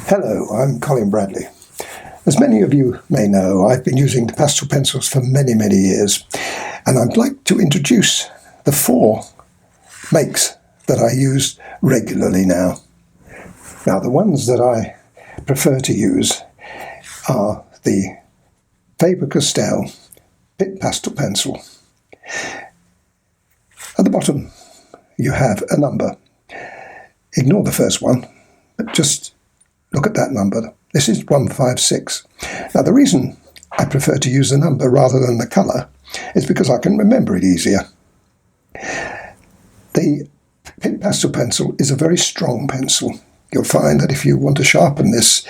Hello, I'm Colin Bradley. As many of you may know, I've been using the pastel pencils for many years, and I'd like to introduce the 4 makes that I use regularly now. Now, the ones that I prefer to use are the Faber-Castell Pit Pastel Pencil. At the bottom, you have a number. Ignore the first one, but just look at that number. This is 156. Now, the reason I prefer to use the number rather than the colour is because I can remember it easier. The Pit Pastel pencil is a very strong pencil. You'll find that if you want to sharpen this,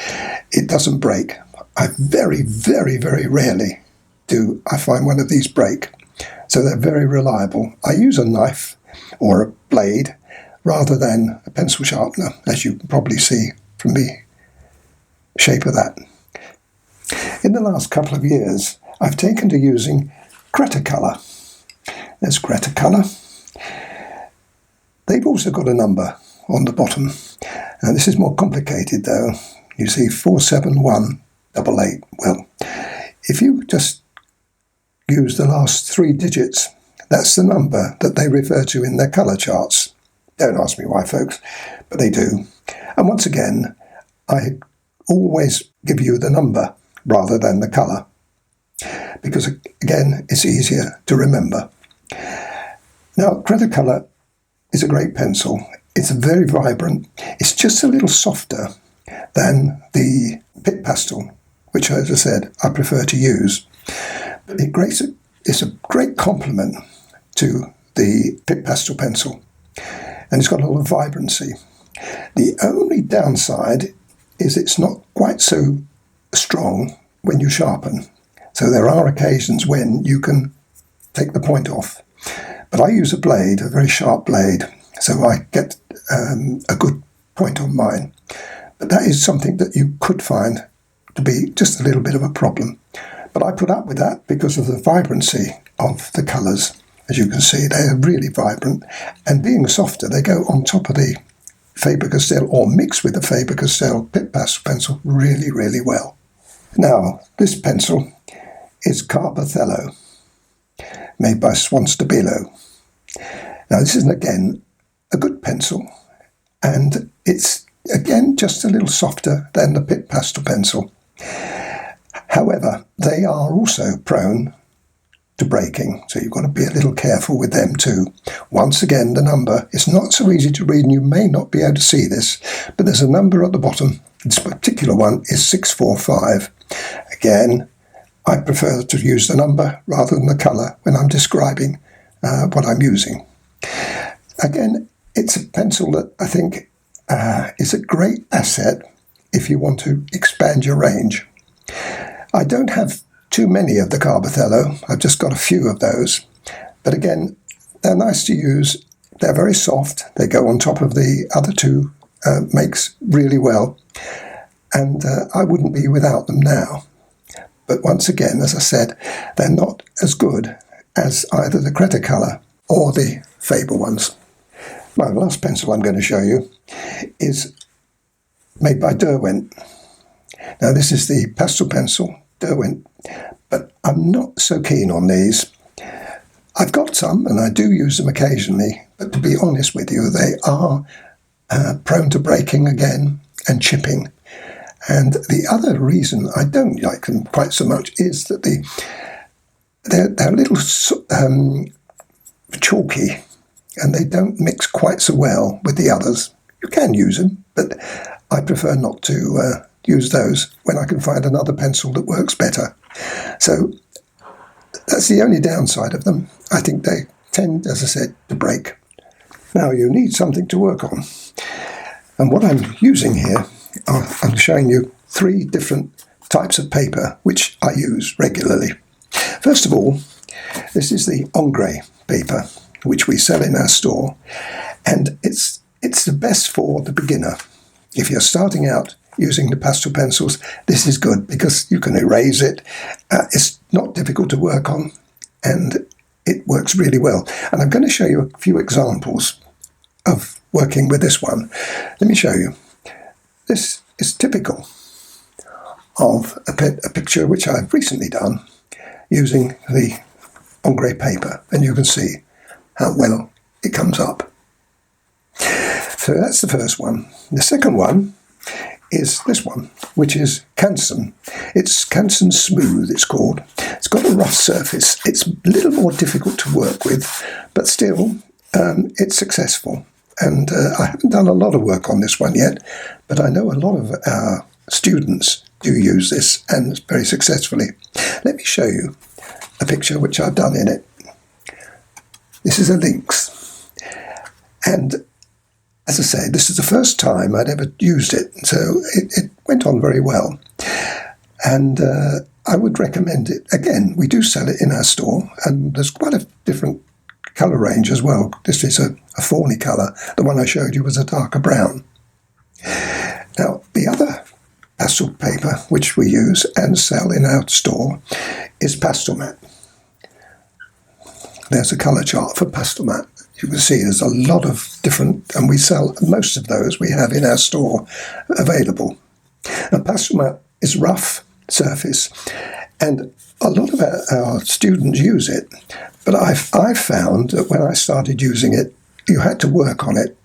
it doesn't break. I very rarely do I find one of these break. So they're very reliable. I use a knife or a blade rather than a pencil sharpener, as you can probably see from the shape of that. In the last couple of years, I've taken to using Cretacolor. There's Cretacolor. They've also got a number on the bottom. Now, this is more complicated though. You see 47188. Well, if you just use the last 3 digits, that's the number that they refer to in their colour charts. Don't ask me why, folks, but they do. And once again, I always give you the number rather than the colour, because again, it's easier to remember. Now, Cretacolor is a great pencil. It's very vibrant. It's just a little softer than the Pit Pastel, which, as I said, I prefer to use. But it's a great complement to the Pit Pastel pencil, and it's got a lot of vibrancy. The only downside is it's not quite so strong when you sharpen. So there are occasions when you can take the point off. But I use a blade, a very sharp blade, so I get a good point on mine. But that is something that you could find to be just a little bit of a problem. But I put up with that because of the vibrancy of the colours. As you can see, they're really vibrant, and being softer, they go on top of the Faber-Castell or mix with the Faber-Castell Pit Pastel pencil really well. Now, this pencil is Karpov, made by Swan Stabilo. Now, this is again a good pencil, and it's again just a little softer than the Pit Pastel pencil. However, they are also prone to breaking, so you've got to be a little careful with them too. Once again, the number is not so easy to read, and you may not be able to see this, but there's a number at the bottom. This particular one is 645. Again, I prefer to use the number rather than the colour when I'm describing what I'm using. Again, it's a pencil that I think is a great asset if you want to expand your range. I don't have too many of the Karpov. I've just got a few of those. But again, they're nice to use. They're very soft. They go on top of the other 2 makes really well. And I wouldn't be without them now. But once again, as I said, they're not as good as either the Cretacolor or the Faber ones. My last pencil I'm going to show you is made by Derwent. Now, this is the pastel pencil, Derwent, but I'm not so keen on these. I've got some, and I do use them occasionally, but to be honest with you, they are prone to breaking again and chipping. And the other reason I don't like them quite so much is that they're a little chalky, and they don't mix quite so well with the others. You can use them, but I prefer not to use those when I can find another pencil that works better. So that's the only downside of them. I think they tend, as I said, to break. Now, you need something to work on. And what I'm using here, I'm showing you 3 different types of paper which I use regularly. First of all, this is the Ingres paper, which we sell in our store, and it's the best for the beginner. If you're starting out using the pastel pencils, this is good because you can erase it. It's not difficult to work on, and it works really well. And I'm going to show you a few examples of working with this one. Let me show you. This is typical of a picture which I've recently done using the ombre paper, and you can see how well it comes up. So that's the first one. The second one is this one, which is Canson. It's Canson Smooth, it's called. It's got a rough surface. It's a little more difficult to work with, but still it's successful. And I haven't done a lot of work on this one yet, but I know a lot of our students do use this, and very successfully. Let me show you a picture which I've done in it. This is a lynx, and as I say, this is the first time I'd ever used it, so it went on very well, and I would recommend it. Again, we do sell it in our store, and there's quite a different colour range as well. This is a fawny colour. The one I showed you was a darker brown. Now, the other pastel paper which we use and sell in our store is Pastel Mat. There's a colour chart for Pastel Mat. You can see there's a lot of different, and we sell most of those we have in our store available. And Pastel Mat is rough surface, and a lot of our students use it, but I've found that when I started using it, you had to work on it,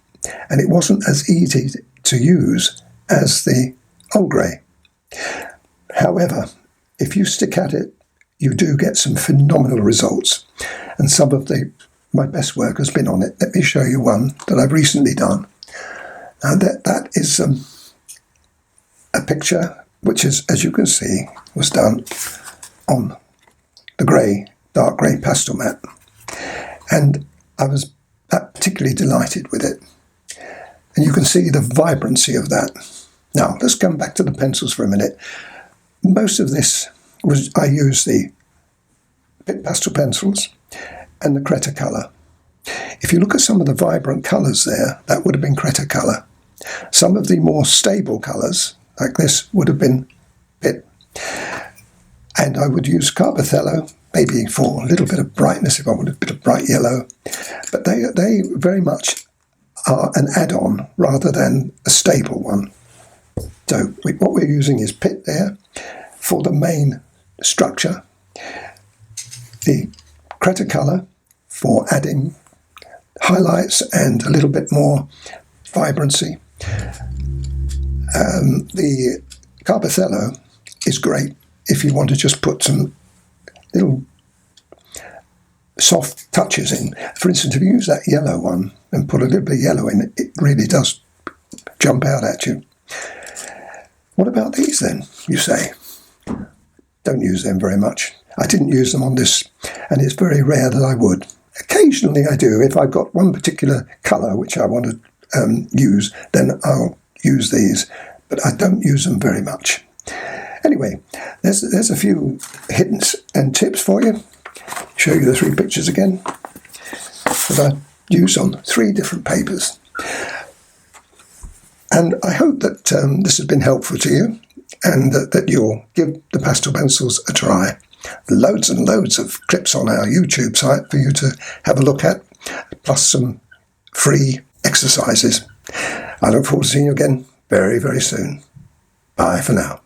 and it wasn't as easy to use as the ombre. However, if you stick at it, you do get some phenomenal results, and some of my best work has been on it. Let me show you one that I've recently done. And that is a picture which is, as you can see, was done on the dark grey pastel mat. And I was particularly delighted with it. And you can see the vibrancy of that. Now, let's come back to the pencils for a minute. Most of this I used the Pitt pastel pencils and the Cretacolor. If you look at some of the vibrant colours there, that would have been Cretacolor. Some of the more stable colours, like this, would have been Pitt. And I would use Carbothello, maybe for a little bit of brightness, if I wanted a bit of bright yellow. But they very much are an add-on rather than a stable one. So what we're using is Pitt there for the main structure, the Cretacolor for adding highlights and a little bit more vibrancy. The Carbothello is great if you want to just put some little soft touches in. For instance, if you use that yellow one and put a little bit of yellow in it, it really does jump out at you. What about these then, you say? Don't use them very much. I didn't use them on this, and it's very rare that I would. Occasionally I do. If I've got one particular colour which I want to use, then I'll use these, but I don't use them very much. Anyway, there's a few hints and tips for you. Show you the three pictures again that I used on 3 different papers. And I hope that this has been helpful to you, and that you'll give the pastel pencils a try. Loads and loads of clips on our YouTube site for you to have a look at, plus some free exercises. I look forward to seeing you again very, very soon. Bye for now.